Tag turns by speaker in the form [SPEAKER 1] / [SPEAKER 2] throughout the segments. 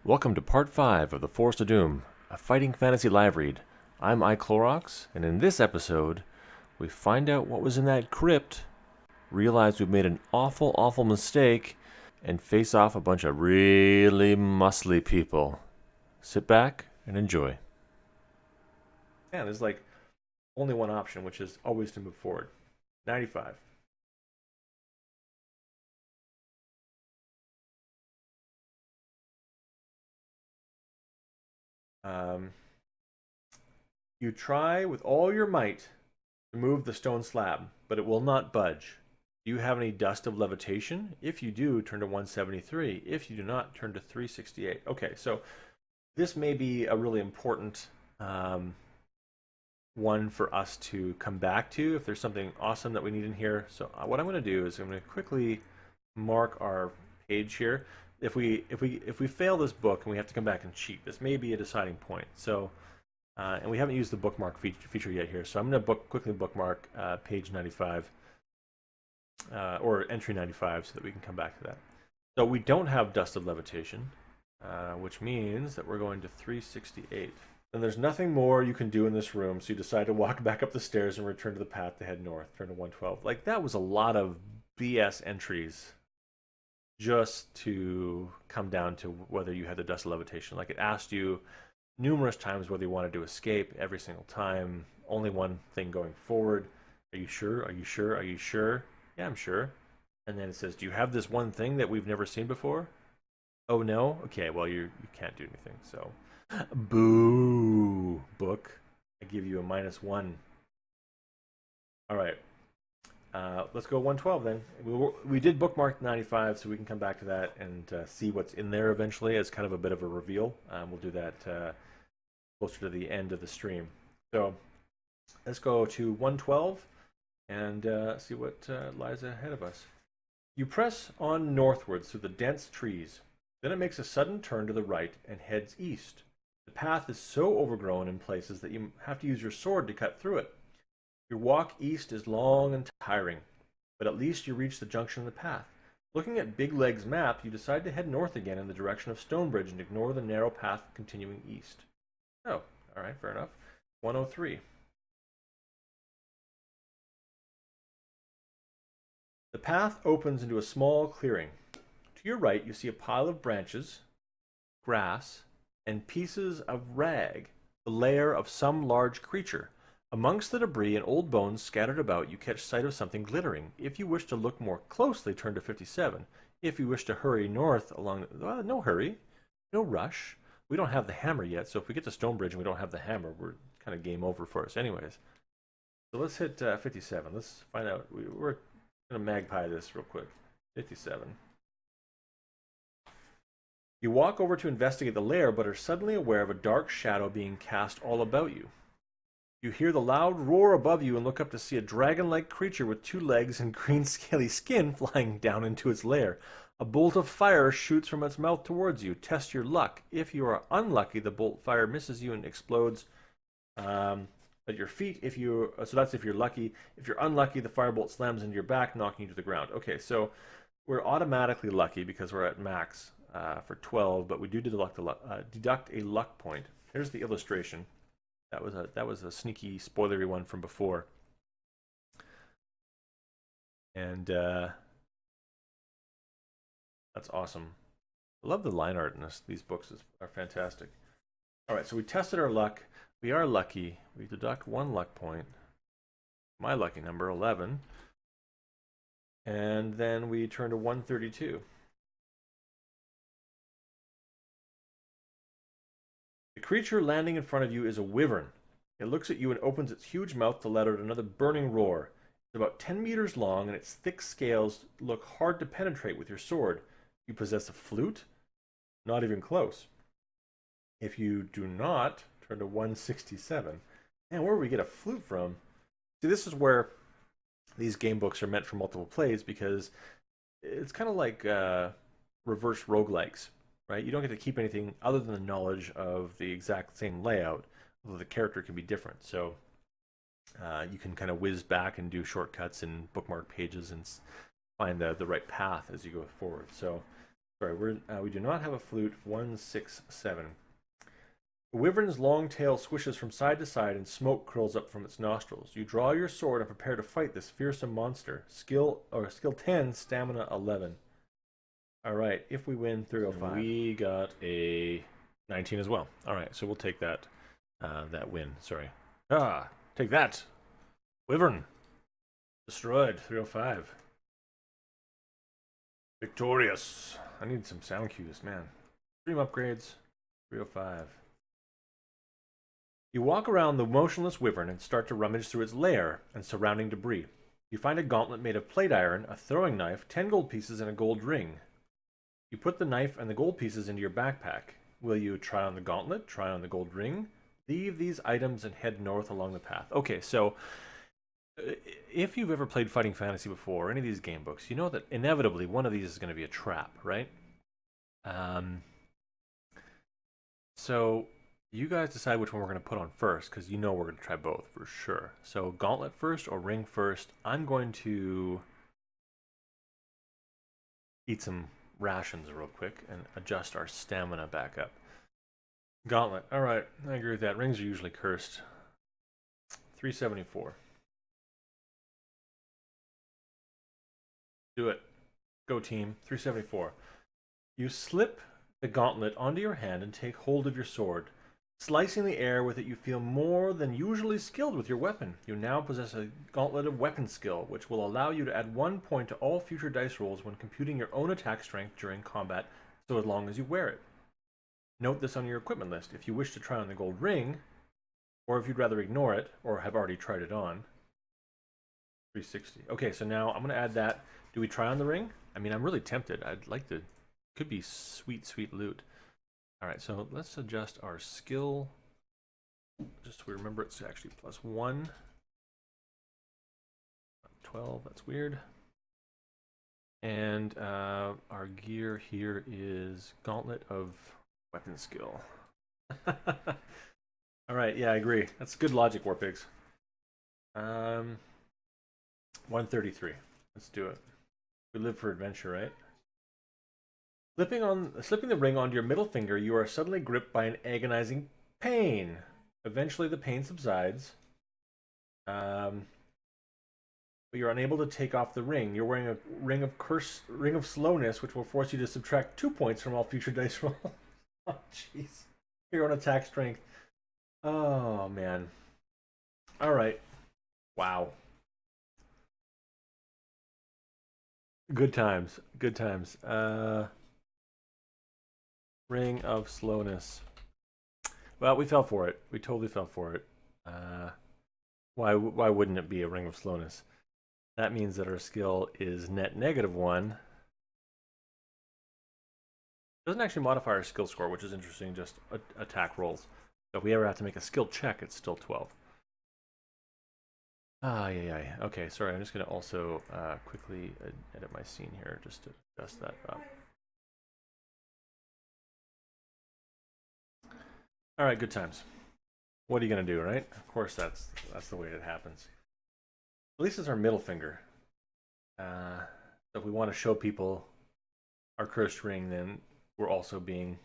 [SPEAKER 1] Welcome to part 5 of The Forest of Doom, a fighting fantasy live read. I'm iClorox, and in this episode, we find out what was in that crypt, realize we've made an awful mistake, and face off a bunch of really muscly people. Sit back and enjoy. Yeah, there's like only one option, which is always to move forward. 95. Um, you try with all your might to move the stone slab, but it will not budge. Do you have any dust of levitation? If you do, turn to 173. If you do not, turn to 368. Okay, so this may be a really important one for us to come back to if there's something awesome that we need in here. So what I'm going to do is I'm going to quickly mark our page here. If we fail this book and we have to come back and cheat, this may be a deciding point. So and we haven't used the bookmark feature yet here, so I'm going to quickly bookmark page 95 or entry 95 so that we can come back to that. So we don't have Dust of Levitation, which means that we're going to 368. And there's nothing more you can do in this room, so you decide to walk back up the stairs and return to the path to head north, turn to 112. Like, that was a lot of BS entries just to come down to whether you had the Dust of Levitation. Like, it asked you numerous times whether you wanted to escape every single time. Only one thing going forward. Are you sure? Are you sure? Are you sure? Yeah, I'm sure. And then it says, do you have this one thing that we've never seen before? Oh, no? Okay, well, you can't do anything, so... Boo, book. I give you a -1. All right. Let's go 112 then. We did bookmark 95, so we can come back to that and see what's in there eventually as kind of a bit of a reveal. We'll do that closer to the end of the stream. So let's go to 112 and see what lies ahead of us. You press on northwards through the dense trees. Then it makes a sudden turn to the right and heads east. The path is so overgrown in places that you have to use your sword to cut through it. Your walk east is long and tiring, but at least you reach the junction of the path. Looking at Big Leg's map, you decide to head north again in the direction of Stonebridge and ignore the narrow path continuing east. Oh, all right, fair enough. 103. The path opens into a small clearing. To your right, you see a pile of branches, grass, and pieces of rag, the lair of some large creature. Amongst the debris and old bones scattered about, you catch sight of something glittering. If you wish to look more closely, turn to 57. If you wish to hurry north along... no hurry. No rush. We don't have the hammer yet, so if we get to Stonebridge and we don't have the hammer, we're kind of game over for us anyways. So let's hit 57. Let's find out. We're going to magpie this real quick. 57. You walk over to investigate the lair, but are suddenly aware of a dark shadow being cast all about you. You hear the loud roar above you and look up to see a dragon-like creature with 2 legs and green scaly skin flying down into its lair. A bolt of fire shoots from its mouth towards you. Test your luck. If you are unlucky, the bolt fire misses you and explodes at your feet. So that's if you're lucky. If you're unlucky, the firebolt slams into your back, knocking you to the ground. Okay, so we're automatically lucky because we're at max for 12, but we do deduct a luck point. Here's the illustration. That was a sneaky spoilery one from before. And that's awesome. I love the line art in these books are fantastic. All right, so we tested our luck. We are lucky. We deduct 1 luck point. My lucky number, 11. And then we turn to 132. The creature landing in front of you is a wyvern. It looks at you and opens its huge mouth to let out another burning roar. It's about 10 meters long, and its thick scales look hard to penetrate with your sword. You possess a flute? Not even close. If you do not, turn to 167. Man, where do we get a flute from? See, this is where these game books are meant for multiple plays, because it's kind of like reverse roguelikes. Right? You don't get to keep anything other than the knowledge of the exact same layout, although the character can be different. So you can kind of whiz back and do shortcuts and bookmark pages and find the right path as you go forward. So Sorry, we do not have a flute. 167. The wyvern's long tail swishes from side to side and smoke curls up from its nostrils. You draw your sword and prepare to fight this fearsome monster. Skill 10, stamina 11. All right, if we win 305. We got a 19 as well. All right, so we'll take that that win. Sorry. Take that. Wyvern. Destroyed. 305. Victorious. I need some sound cues, man. Stream upgrades. 305. You walk around the motionless wyvern and start to rummage through its lair and surrounding debris. You find a gauntlet made of plate iron, a throwing knife, 10 gold pieces, and a gold ring. You put the knife and the gold pieces into your backpack. Will you try on the gauntlet, try on the gold ring? Leave these items and head north along the path. Okay, so if you've ever played Fighting Fantasy before, or any of these game books, you know that inevitably one of these is going to be a trap, right? So you guys decide which one we're going to put on first, because you know we're going to try both for sure. So gauntlet first or ring first. I'm going to eat some rations real quick and adjust our stamina back up. Gauntlet. All right, I agree with that. Rings are usually cursed. 374. Do it. Go team. 374. You slip the gauntlet onto your hand and take hold of your sword. Slicing the air with it, you feel more than usually skilled with your weapon. You now possess a gauntlet of weapon skill, which will allow you to add 1 point to all future dice rolls when computing your own attack strength during combat, so as long as you wear it. Note this on your equipment list. If you wish to try on the gold ring, or if you'd rather ignore it, or have already tried it on. 360. Okay, so now I'm going to add that. Do we try on the ring? I mean, I'm really tempted. I'd like to. Could be sweet, sweet loot. All right, so let's adjust our skill. Just so we remember it's actually +1. 12, that's weird. And our gear here is Gauntlet of Weapon Skill. All right, yeah, I agree. That's good logic, Warpigs. 133. Let's do it. We live for adventure, right? Slipping the ring onto your middle finger, you are suddenly gripped by an agonizing pain. Eventually, the pain subsides. But you're unable to take off the ring. You're wearing a ring of slowness, which will force you to subtract 2 points from all future dice rolls. Oh, jeez. Your own attack strength. Oh, man. All right. Wow. Good times. Good times. Ring of slowness. Well, we fell for it. We totally fell for it. Why wouldn't it be a ring of slowness? That means that our skill is net -1. Doesn't actually modify our skill score, which is interesting, just attack rolls. So if we ever have to make a skill check, it's still 12. Yeah. Okay, sorry, I'm just going to also quickly edit my scene here just to adjust that up. All right, good times. What are you going to do, right? Of course, that's the way it happens. At least it's our middle finger. So if we want to show people our cursed ring, then we're also being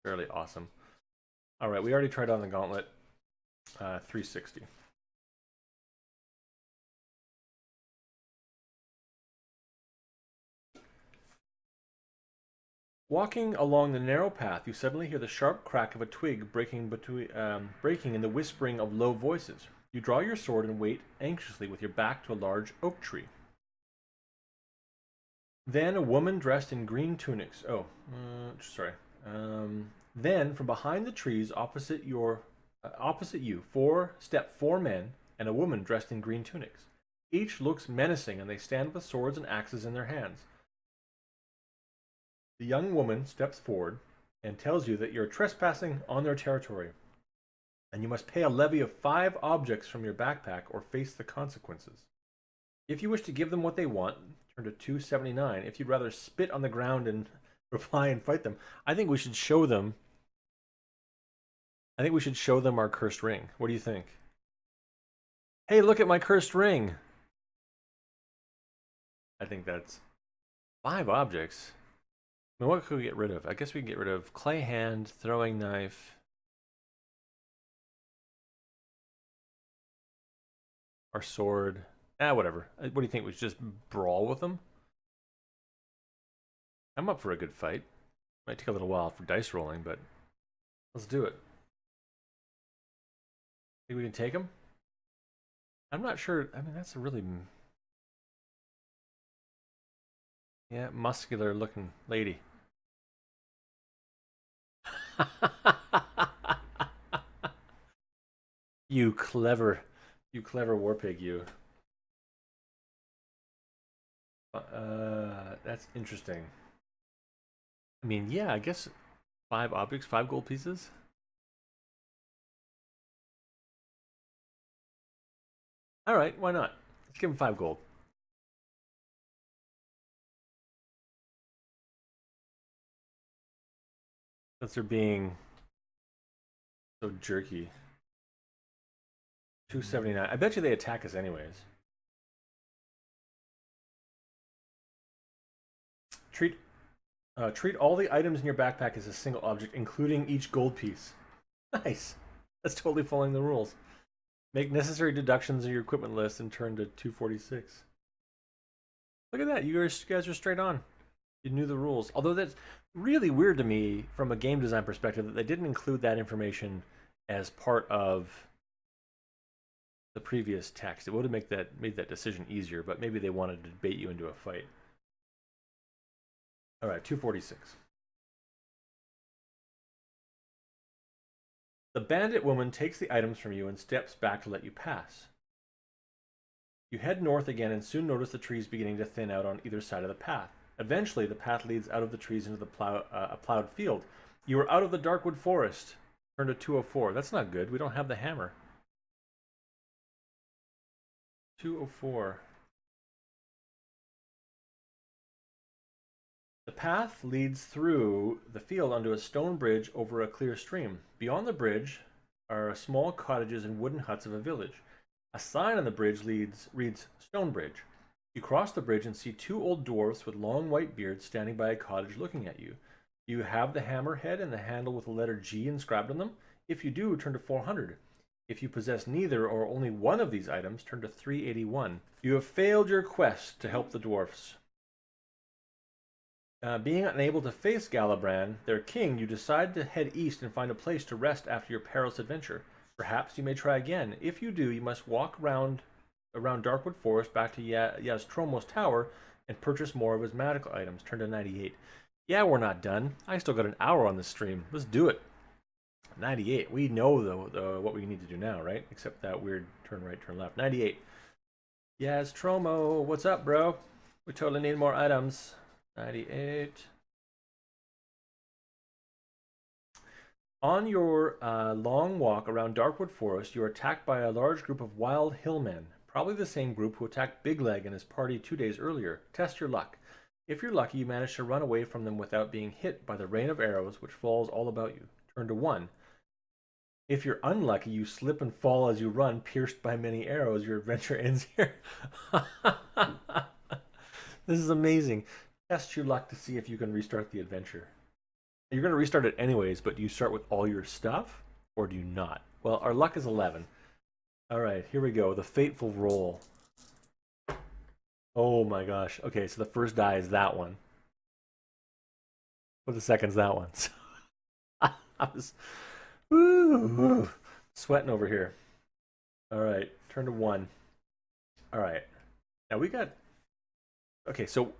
[SPEAKER 1] fairly awesome. All right, we already tried on the gauntlet. 360. Walking along the narrow path, you suddenly hear the sharp crack of a twig breaking in the whispering of low voices. You draw your sword and wait anxiously with your back to a large oak tree. Then a woman dressed in green tunics. Then from behind the trees opposite you, step four men and a woman dressed in green tunics. Each looks menacing, and they stand with swords and axes in their hands. The young woman steps forward and tells you that you're trespassing on their territory, and you must pay a levy of 5 objects from your backpack or face the consequences. If you wish to give them what they want, turn to 279. If you'd rather spit on the ground and reply and fight them, I think we should show them. Our cursed ring. What do you think? Hey, look at my cursed ring. I think that's 5 objects. I mean, what could we get rid of? I guess we can get rid of clay hand, throwing knife, our sword. Whatever. What do you think? We should just brawl with them? I'm up for a good fight. Might take a little while for dice rolling, but let's do it. Think we can take him? I'm not sure. I mean, that's a really... Yeah, muscular looking lady. You clever war pig, you. That's interesting. I mean, yeah, I guess 5 objects, 5 gold pieces. All right, why not? Let's give him 5 gold. Since they're being so jerky. 279. I bet you they attack us anyways. Treat all the items in your backpack as a single object, including each gold piece. Nice. That's totally following the rules. Make necessary deductions in your equipment list and turn to 246. Look at that. You guys are straight on. You knew the rules. Although that's really weird to me from a game design perspective that they didn't include that information as part of the previous text. It would have made that decision easier, but maybe they wanted to bait you into a fight. All right, 246. The bandit woman takes the items from you and steps back to let you pass. You head north again and soon notice the trees beginning to thin out on either side of the path. Eventually, the path leads out of the trees into a plowed field. You are out of the darkwood forest. Turn to 204. That's not good. We don't have the hammer. 204. The path leads through the field onto a stone bridge over a clear stream. Beyond the bridge are small cottages and wooden huts of a village. A sign on the bridge reads Stone Bridge. You cross the bridge and see 2 old dwarfs with long white beards standing by a cottage looking at you. Do you have the hammer head and the handle with the letter G inscribed on them? If you do, turn to 400. If you possess neither or only one of these items, turn to 381. You have failed your quest to help the dwarfs. Being unable to face Galabran, their king, you decide to head east and find a place to rest after your perilous adventure. Perhaps you may try again. If you do, you must walk around Darkwood Forest back to Yaztromo's tower and purchase more of his magical items. Turn to 98. Yeah, we're not done. I still got an hour on this stream. Let's do it. 98. We know, though, what we need to do now, right? Except that weird turn right, turn left. 98. Yaztromo, what's up, bro? We totally need more items. 98. On your long walk around Darkwood Forest, you are attacked by a large group of wild hillmen, probably the same group who attacked Big Leg and his party 2 days earlier. Test your luck. If you're lucky, you manage to run away from them without being hit by the rain of arrows which falls all about you. Turn to 1. If you're unlucky, you slip and fall as you run, pierced by many arrows. Your adventure ends here. This is amazing. Test your luck to see if you can restart the adventure. You're going to restart it anyways, but do you start with all your stuff, or do you not? Well, our luck is 11. All right, here we go. The fateful roll. Oh my gosh. Okay, so the first die is that one. But the second's that one. So I was sweating over here. All right, turn to 1. All right. Now we got... Okay, so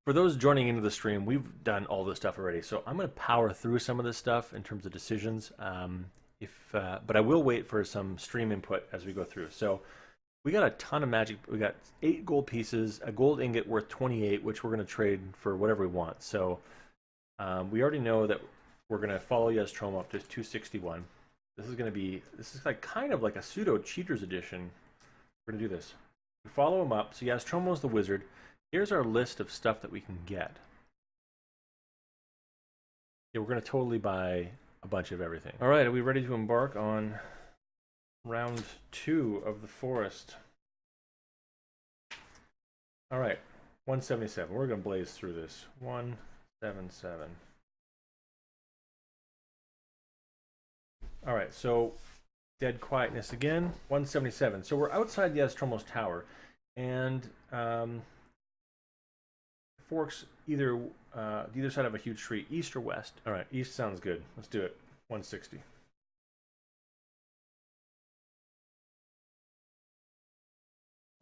[SPEAKER 1] for those joining into the stream, we've done all this stuff already. So I'm going to power through some of this stuff in terms of decisions. But I will wait for some stream input as we go through. So we got a ton of magic. We got 8 gold pieces, a gold ingot worth 28, which we're going to trade for whatever we want. So we already know that we're going to follow Yaztromo up to 261. This is like kind of like a pseudo cheaters edition. We're going to do this. We follow him up. So Yaztromo's the wizard. Here's our list of stuff that we can get. Yeah, we're going to totally buy a bunch of everything. All right, are we ready to embark on round 2 of the forest? All right, 177. We're going to blaze through this. 177. All right, so dead quietness again. 177. So we're outside the Astromos Tower, and forks either either side of a huge tree, east or west. All right, east sounds good. Let's do it. 160.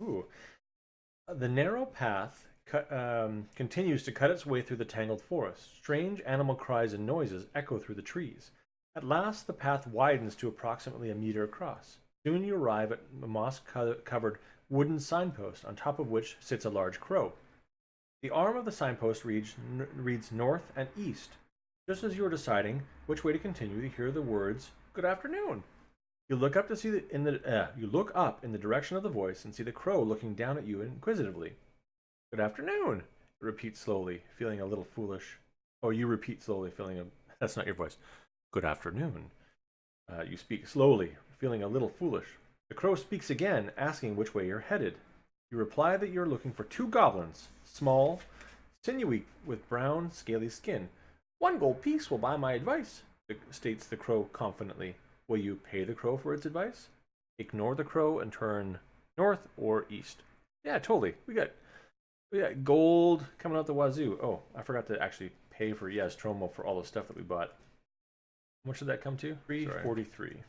[SPEAKER 1] Ooh. The narrow path continues to cut its way through the tangled forest. Strange animal cries and noises echo through the trees. At last, the path widens to approximately a meter across. Soon you arrive at a moss-covered wooden signpost, on top of which sits a large crow. The arm of the signpost reads north and east. Just as you are deciding which way to continue, you hear the words, "Good afternoon." You look up in the direction of the voice and see the crow looking down at you inquisitively. "Good afternoon," it repeats slowly, feeling a little foolish. Oh, you repeat slowly, that's not your voice. "Good afternoon." You speak slowly, feeling a little foolish. The crow speaks again, asking which way you're headed. You reply that you're looking for 2 goblins, small, sinewy, with brown, scaly skin. "1 gold piece will buy my advice," states the crow confidently. Will you pay the crow for its advice? Ignore the crow and turn north or east. Yeah, totally. We got gold coming out the wazoo. Oh, I forgot to actually pay for Trombo for all the stuff that we bought. How much did that come to? 343.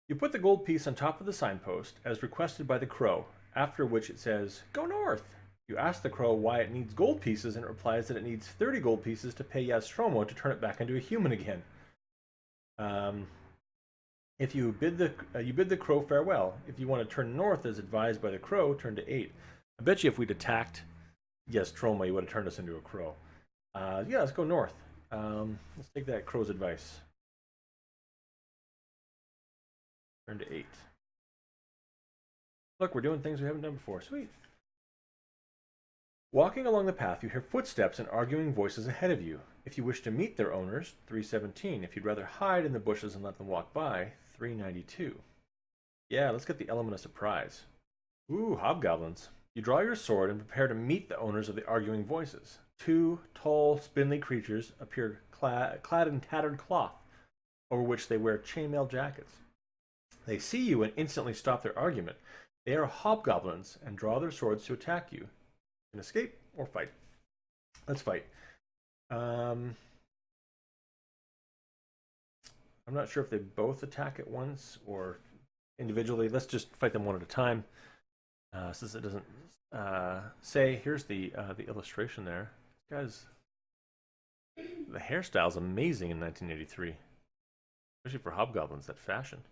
[SPEAKER 1] You put the gold piece on top of the signpost, as requested by the crow, after which it says, "Go north." You ask the crow why it needs gold pieces, and it replies that it needs 30 gold pieces to pay Yaztromo to turn it back into a human again. If you bid the crow farewell. If you want to turn north as advised by the crow, turn to 8. I bet you if we'd attacked Yaztromo, you would have turned us into a crow. Yeah, let's go north. Let's take that crow's advice. Turn to 8. Look, we're doing things we haven't done before. Sweet. Walking along the path, you hear footsteps and arguing voices ahead of you. If you wish to meet their owners, 317. If you'd rather hide in the bushes and let them walk by, 392. Yeah, let's get the element of surprise. Ooh, hobgoblins. You draw your sword and prepare to meet the owners of the arguing voices. 2 tall, spindly creatures appear clad in tattered cloth, over which they wear chainmail jackets. They see you and instantly stop their argument. They are hobgoblins and draw their swords to attack you. Can escape or fight. Let's fight. I'm not sure if they both attack at once or individually. Let's just fight them one at a time. Since it doesn't say, here's the illustration there. Guys, the hairstyle's amazing in 1983, especially for hobgoblins. That fashion.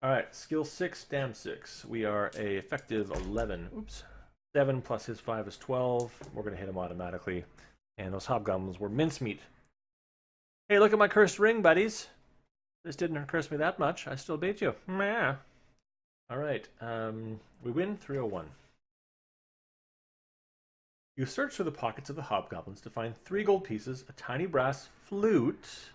[SPEAKER 1] All right, skill 6, dam 6. We are a effective 11. Oops. 7 plus his 5 is 12. We're going to hit him automatically. And those hobgoblins were mincemeat. Hey, look at my cursed ring, buddies. This didn't curse me that much. I still beat you. Meh. All right. We win 301. You search through the pockets of the hobgoblins to find 3 gold pieces, a tiny brass flute,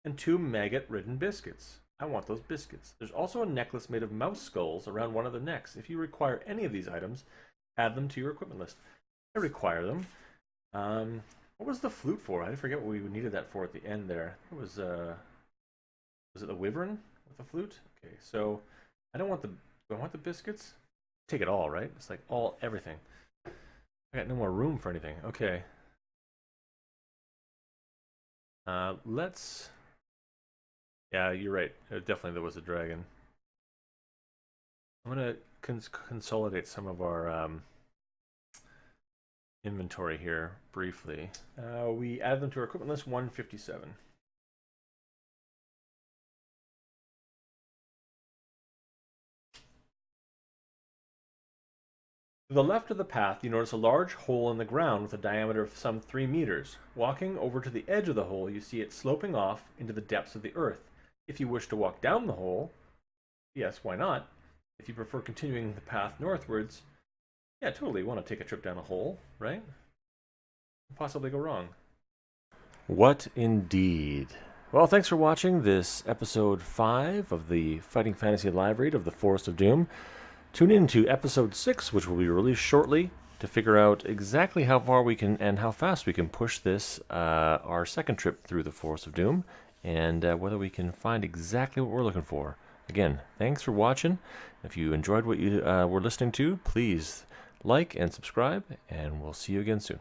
[SPEAKER 1] and 2 maggot-ridden biscuits. I want those biscuits. There's also a necklace made of mouse skulls around one of their necks. If you require any of these items, add them to your equipment list. I require them. What was the flute for? I forget what we needed that for at the end there. It was it the wyvern with the flute? Okay, so I don't want do I want the biscuits? Take it all, right? It's like everything. I got no more room for anything. Okay. Let's... Yeah, you're right. Definitely there was a dragon. I'm going to consolidate some of our inventory here briefly. We added them to our equipment list, 157. To the left of the path, you notice a large hole in the ground with a diameter of some 3 meters. Walking over to the edge of the hole, you see it sloping off into the depths of the earth. If you wish to walk down the hole, yes, why not? If you prefer continuing the path northwards, yeah, totally want to take a trip down a hole, right? Possibly go wrong. What indeed? Well, thanks for watching this episode 5 of the Fighting Fantasy live read of The Forest of Doom. Tune in to episode 6, which will be released shortly, to figure out exactly how far we can and how fast we can push this, our second trip through the Forest of Doom, and whether we can find exactly what we're looking for. Again, thanks for watching. If you enjoyed what you were listening to, please like and subscribe, and we'll see you again soon.